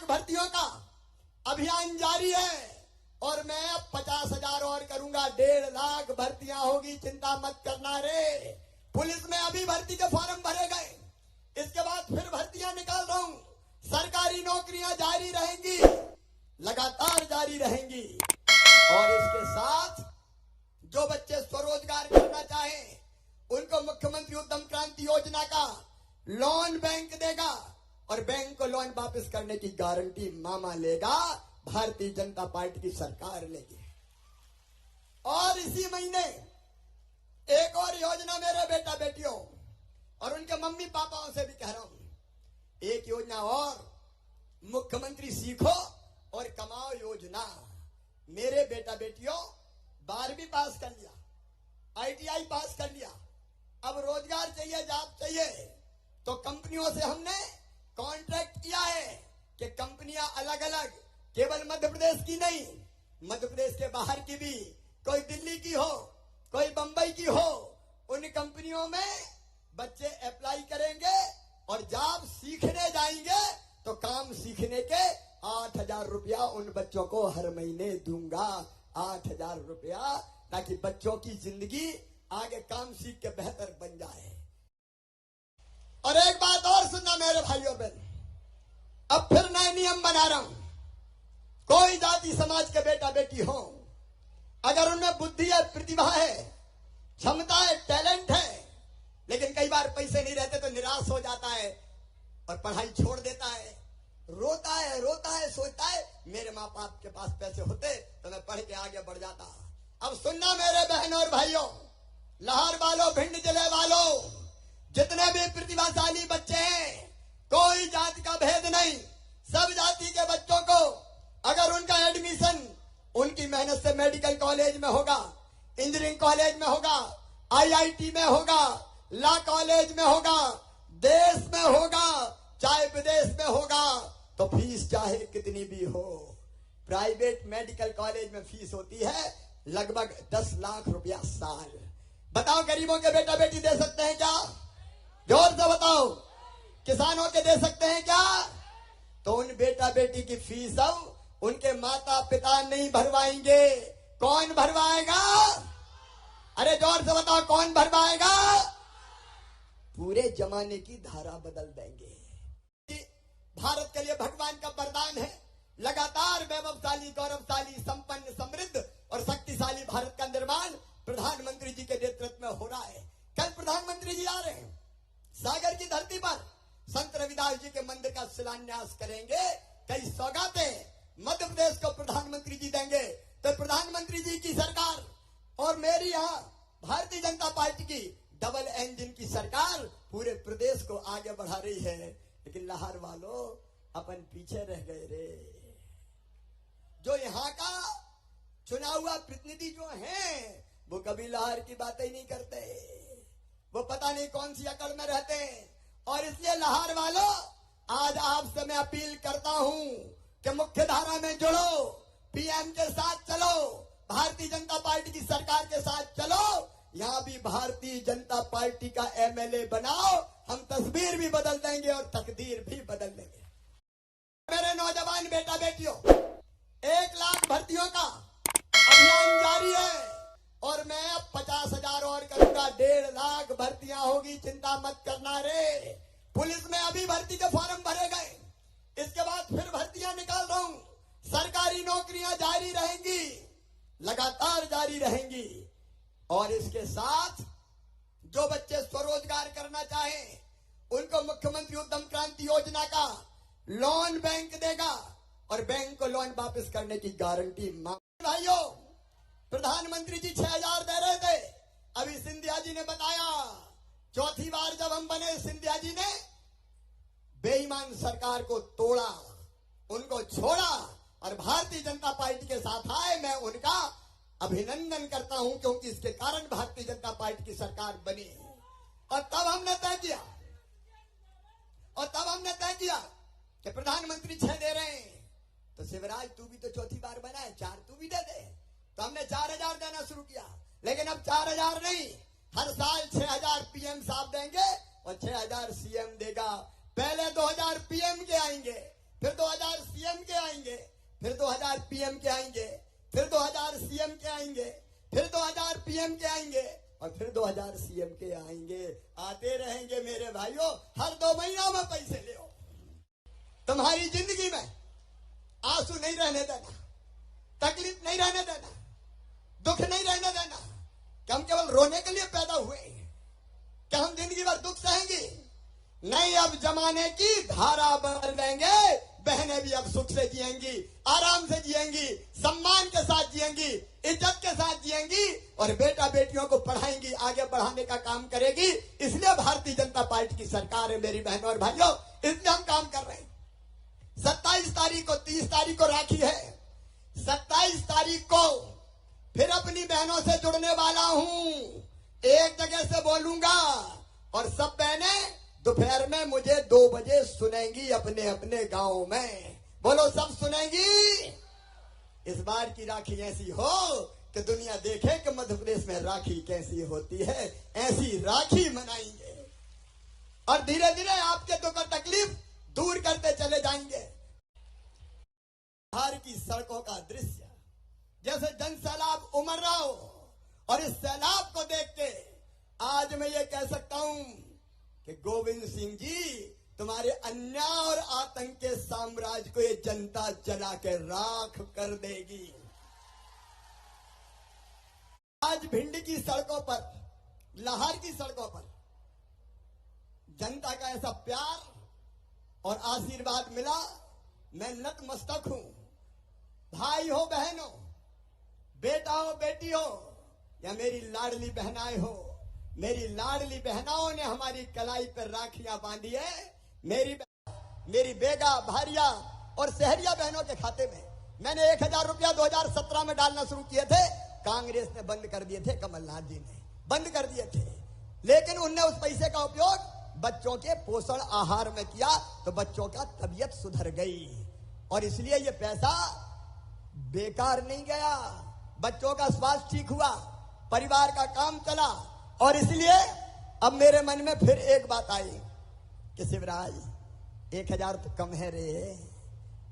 भर्तियों का अभियान जारी है और मैं अब 50,000 और करूंगा। 1.5 लाख भर्तियां होगी, चिंता मत करना रे। पुलिस में अभी भर्ती के फॉर्म भरे गए, इसके बाद फिर भर्तियां निकाल रहा हूं। सरकारी नौकरियां जारी रहेंगी, लगातार जारी रहेंगी। और इसके साथ जो बच्चे स्वरोजगार करना चाहें उनको मुख्यमंत्री उद्यम क्रांति योजना का लोन बैंक देगा और बैंक को लोन वापस करने की गारंटी मामा लेगा, भारतीय जनता पार्टी की सरकार लेगी। और इसी महीने एक और योजना मेरे बेटा बेटियों और उनके मम्मी पापाओं से भी कह रहा हूं, एक योजना और, मुख्यमंत्री सीखो और कमाओ योजना। मेरे बेटा बेटियों 12वीं पास कर लिया, ITI पास कर लिया, अब रोजगार चाहिए, जॉब चाहिए, तो कंपनियों से हमने कॉन्ट्रैक्ट किया है कि कंपनियां अलग अलग, केवल मध्य प्रदेश की नहीं, मध्य प्रदेश के बाहर की भी, कोई दिल्ली की हो, कोई बंबई की हो, उन कंपनियों में बच्चे अप्लाई करेंगे और जॉब सीखने जाएंगे तो काम सीखने के 8,000 रुपया उन बच्चों को हर महीने दूंगा। 8,000 रुपया, ताकि बच्चों की जिंदगी आगे काम सीख के बेहतर बन जाए। और एक बात और सुनना मेरे भाइयों बहन, अब फिर नए नियम बना रहा हूं। कोई जाति समाज के बेटा बेटी हो, अगर उनमें बुद्धि है, प्रतिभा है, क्षमता है, टैलेंट है, लेकिन कई बार पैसे नहीं रहते तो निराश हो जाता है और पढ़ाई छोड़ देता है, रोता है, सोचता है मेरे माँ बाप के पास पैसे होते तो मैं पढ़ के आगे बढ़ जाता। अब सुनना मेरे बहनों और भाइयों, लाहौर वालों, भिंड जिले वालों, जितने भी प्रतिभाशाली बच्चे हैं, कोई जाति का भेद नहीं, सब जाति के बच्चों को अगर उनका एडमिशन उनकी मेहनत से मेडिकल कॉलेज में होगा, इंजीनियरिंग कॉलेज में होगा, IIT में होगा, लॉ कॉलेज में होगा, देश में होगा, चाहे विदेश में होगा, तो फीस चाहे कितनी भी हो। प्राइवेट मेडिकल कॉलेज में फीस होती है लगभग 10 लाख रुपया साल। बताओ गरीबों के बेटा बेटी दे सकते हैं क्या? जोर से बताओ। किसानों के दे सकते हैं क्या? तो उन बेटा बेटी की फीस अब उनके माता पिता नहीं भरवाएंगे, कौन भरवाएगा? अरे जोर से बताओ, कौन भरवाएगा? पूरे जमाने की धारा बदल देंगे। भारत के लिए भगवान का वरदान है, लगातार वैभवशाली, गौरवशाली, संपन्न, समृद्ध और शक्तिशाली भारत का निर्माण प्रधानमंत्री जी के नेतृत्व में हो रहा है। कल प्रधानमंत्री जी आ रहे हैं, सागर की धरती पर संत रविदास जी के मंदिर का शिलान्यास करेंगे। कई सौगातें मध्य प्रदेश को प्रधानमंत्री जी देंगे। तो प्रधानमंत्री जी की सरकार और मेरी यहाँ भारतीय जनता पार्टी की डबल इंजन की सरकार पूरे प्रदेश को आगे बढ़ा रही है। लेकिन लाहौर वालों अपन पीछे रह गए रे। जो यहाँ का चुना हुआ प्रतिनिधि जो हैं, वो कभी लाहौर की बातें ही नहीं करते, वो पता नहीं कौन सी अकड़ में रहते हैं। और इसलिए लाहौर वालों, आज आपसे मैं अपील करता हूं कि मुख्य धारा में जुड़ो, PM के साथ चलो, भारतीय जनता पार्टी की सरकार के साथ चलो, यहाँ भी भारतीय जनता पार्टी का MLA बनाओ, हम तस्वीर भी बदल देंगे और तकदीर भी बदल देंगे। मेरे नौजवान बेटा बेटियों, 1 लाख भर्तियों का अभियान जारी है और मैं अब 50,000 और करूंगा। 1.5 लाख भर्तियां होगी, चिंता मत करना रे। पुलिस में अभी भर्ती के फॉर्म भरे गए, इसके बाद फिर भर्तियां निकाल रहा हूं। सरकारी नौकरियां जारी रहेंगी, लगातार जारी रहेंगी। और इसके साथ जो बच्चे स्वरोजगार करना चाहें उनको मुख्यमंत्री उद्यम क्रांति योजना का लोन बैंक देगा और बैंक को लोन वापस करने की गारंटी भाइयों, प्रधानमंत्री जी 6,000 दे रहे थे, अभी सिंधिया जी ने बताया, चौथी बार जब हम बने, सिंधिया जी ने बेईमान सरकार को तोड़ा, उनको छोड़ा और भारतीय जनता पार्टी के साथ आए। मैं उनका अभिनंदन करता हूं, क्योंकि इसके कारण भारतीय जनता पार्टी की सरकार बनी। और तब हमने तय किया कि प्रधानमंत्री 6 दे रहे हैं, तो शिवराज तू भी तो चौथी बार बना है, 4 तू भी दे दे। तो हमने 4,000 देना शुरू किया। लेकिन अब 4,000 नहीं, हर साल 6,000 PM साहब देंगे और 6,000 CM देगा। पहले 2,000 PM के आएंगे, फिर 2000 सीएम के आएंगे, फिर 2000 पीएम के आएंगे, फिर 2000 सीएम के आएंगे, फिर 2000 पीएम के आएंगे और फिर 2000 सीएम के आएंगे। आते रहेंगे मेरे भाइयों, हर 2 महीनों में पैसे ले आओ। तुम्हारी जिंदगी में आंसू नहीं रहने देना, तकलीफ नहीं रहने देना, दुख नहीं रहने देना कि हम केवल रोने के लिए पैदा हुए, कि हम जिंदगी भर दुख सहेंगे। नहीं, अब जमाने की धारा बदल देंगे। बहनें भी अब सुख से जिएंगी, आराम से जिएंगी, सम्मान के साथ जिएंगी, इज्जत के साथ जिएंगी और बेटा बेटियों को पढ़ाएंगी, आगे बढ़ाने का काम करेगी। इसलिए भारतीय जनता पार्टी की सरकार है मेरी बहनों और भाइयों, इसलिए हम काम कर रहे हैं। 27 तारीख को, 30 तारीख को राखी है, 27 तारीख को फिर अपनी बहनों से जुड़ने वाला हूं। एक जगह से बोलूंगा और सब बहनें दोपहर में मुझे 2 बजे सुनेंगी अपने अपने गांव में। बोलो, सब सुनेंगी। इस बार की राखी ऐसी हो कि दुनिया देखे कि मध्य प्रदेश में राखी कैसी होती है। ऐसी राखी मनाएंगे और धीरे धीरे आपके दुख और तकलीफ दूर करते चले जाएंगे। बिहार की सड़कों का दृश्य जैसे जन सैलाब उमड़ रहा हो और इस सैलाब को देख के आज मैं ये कह सकता हूं कि गोविंद सिंह जी, तुम्हारे अन्याय और आतंक के साम्राज्य को ये जनता जला के राख कर देगी। आज भिंड की सड़कों पर, लाहौर की सड़कों पर जनता का ऐसा प्यार और आशीर्वाद मिला, मैं नतमस्तक हूं। भाई हो, बहन हो, बेटा हो, बेटी हो या मेरी लाडली बहनाएं हो, मेरी लाडली बहनाओं ने हमारी कलाई पर राखियां बांधी है। मेरी बेगा, भारिया और सहरिया बहनों के खाते में मैंने 1000 रुपया 2017 में डालना शुरू किए थे। कांग्रेस ने बंद कर दिए थे, कमलनाथ जी ने बंद कर दिए थे, लेकिन उनने उस पैसे का उपयोग बच्चों के पोषण आहार में किया तो बच्चों का तबीयत सुधर गई और इसलिए ये पैसा बेकार नहीं गया। बच्चों का स्वास्थ्य ठीक हुआ, परिवार का काम चला और इसलिए अब मेरे मन में फिर एक बात आई कि शिवराज, 1000 तो कम है रे,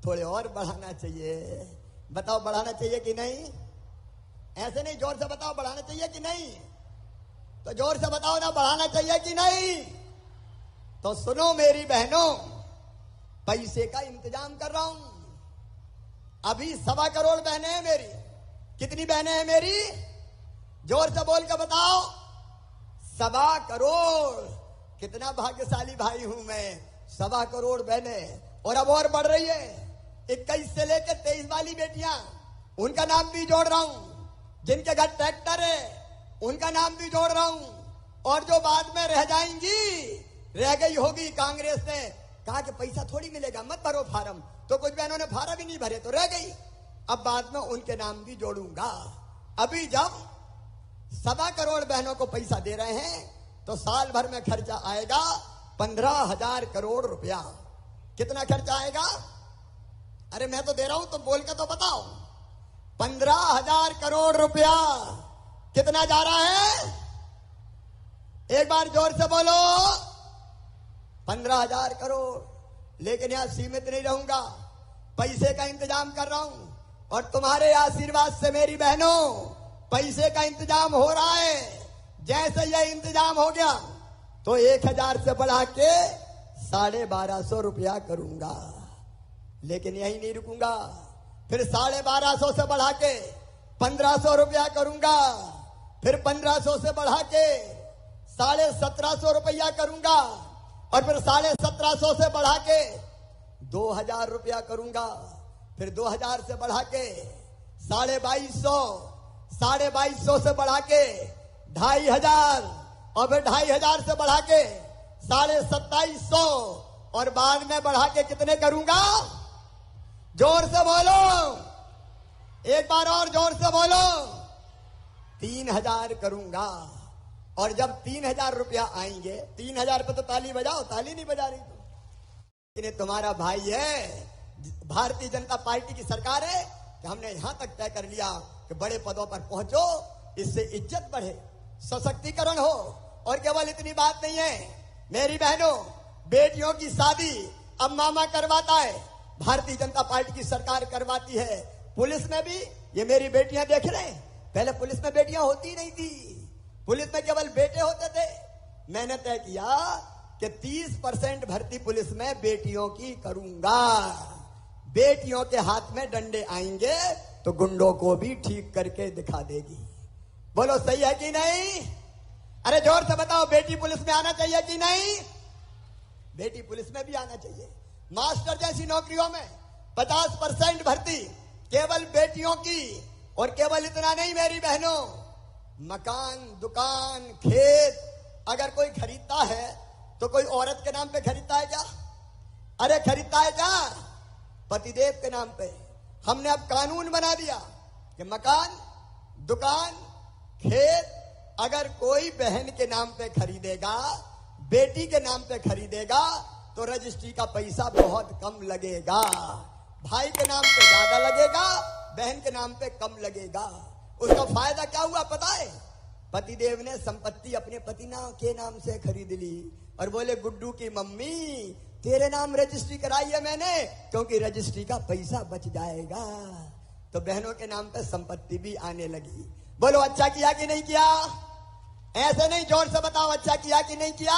थोड़े और बढ़ाना चाहिए। बताओ, बढ़ाना चाहिए कि नहीं? ऐसे नहीं, जोर से बताओ, बढ़ाना चाहिए कि नहीं? तो जोर से बताओ ना, बढ़ाना चाहिए कि नहीं? तो सुनो मेरी बहनों, पैसे का इंतजाम कर रहा हूं। अभी 1.25 करोड़ बहनें हैं मेरी। कितनी बहनें हैं मेरी? जोर से बोल कर बताओ। 1.25 करोड़। कितना भाग्यशाली भाई हूं मैं। 1.25 करोड़ बहनें और अब और बढ़ रही है। 21 से लेकर 23 वाली बेटियां, उनका नाम भी जोड़ रहा हूं। जिनके घर ट्रैक्टर है उनका नाम भी जोड़ रहा हूं और जो बाद में रह जाएंगी, रह गई होगी, कांग्रेस ने कहा कि पैसा थोड़ी मिलेगा, मत भरो फार्म, तो कुछ बहनों ने फार्म ही नहीं भरे तो रह गई। अब बाद में उनके नाम भी जोड़ूंगा। अभी जब 1.25 करोड़ बहनों को पैसा दे रहे हैं तो साल भर में खर्चा आएगा 15,000 करोड़ रुपया। कितना खर्चा आएगा? अरे मैं तो दे रहा हूं, तुम बोल के तो बताओ। 15,000 करोड़ रुपया कितना जा रहा है? एक बार जोर से बोलो। 15,000 करोड़। लेकिन यहां सीमित नहीं रहूंगा, पैसे का इंतजाम कर रहा हूं और तुम्हारे आशीर्वाद से मेरी बहनों पैसे का इंतजाम हो रहा है। जैसे यह इंतजाम हो गया तो 1000 से बढ़ा के 1250 रुपया करूंगा। लेकिन यही नहीं रुकूंगा, फिर 1250 से बढ़ा के 1500 रुपया करूंगा, फिर 1500 से बढ़ा के 1750 रुपया करूंगा और फिर 1750 से बढ़ा के 2000 रुपया करूंगा, फिर 2000 से बढ़ा के 2250, 2250 से बढ़ा के 2500 और फिर 2500 से बढ़ा के 2750 और बाद में बढ़ा के कितने करूंगा? जोर से बोलो, एक बार और जोर से बोलो। 3000 करूंगा और जब 3000 रुपया आएंगे, 3000 पे तो ताली बजाओ, ताली नहीं बजा रही तो। तुम्हारा भाई है, भारतीय जनता पार्टी की सरकार है कि हमने यहां तक तय कर लिया कि बड़े पदों पर पहुंचो, इससे इज्जत बढ़े, सशक्तिकरण हो। और केवल इतनी बात नहीं है मेरी बहनों, बेटियों की शादी अब मामा करवाता है, भारतीय जनता पार्टी की सरकार करवाती है। पुलिस में भी ये मेरी बेटियां देख रहे हैं, पहले पुलिस में बेटियां होती नहीं थी, पुलिस में केवल बेटे होते थे। मैंने तय किया कि 30% भर्ती पुलिस में बेटियों की करूंगा। बेटियों के हाथ में डंडे आएंगे तो गुंडों को भी ठीक करके दिखा देगी। बोलो सही है कि नहीं? अरे जोर से बताओ, बेटी पुलिस में आना चाहिए कि नहीं? बेटी पुलिस में भी आना चाहिए। मास्टर जैसी नौकरियों में 50% भर्ती केवल बेटियों की। और केवल इतना नहीं मेरी बहनों, मकान, दुकान, खेत अगर कोई खरीदता है तो कोई औरत के नाम पे खरीदता है क्या? अरे खरीदता है क्या? पतिदेव के नाम पे। हमने अब कानून बना दिया कि मकान, दुकान, खेत अगर कोई बहन के नाम पे खरीदेगा, बेटी के नाम पे खरीदेगा तो रजिस्ट्री का पैसा बहुत कम लगेगा। भाई के नाम पे ज्यादा लगेगा, बहन के नाम पे कम लगेगा। उसका फायदा क्या हुआ पता है? पतिदेव ने संपत्ति अपने पति के नाम से खरीद ली और बोले, गुड्डू की मम्मी तेरे नाम रजिस्ट्री कराई है मैंने, क्योंकि रजिस्ट्री का पैसा बच जाएगा। तो बहनों के नाम पे संपत्ति भी आने लगी। बोलो अच्छा किया कि नहीं किया? ऐसे नहीं, जोर से बताओ, अच्छा किया कि नहीं किया?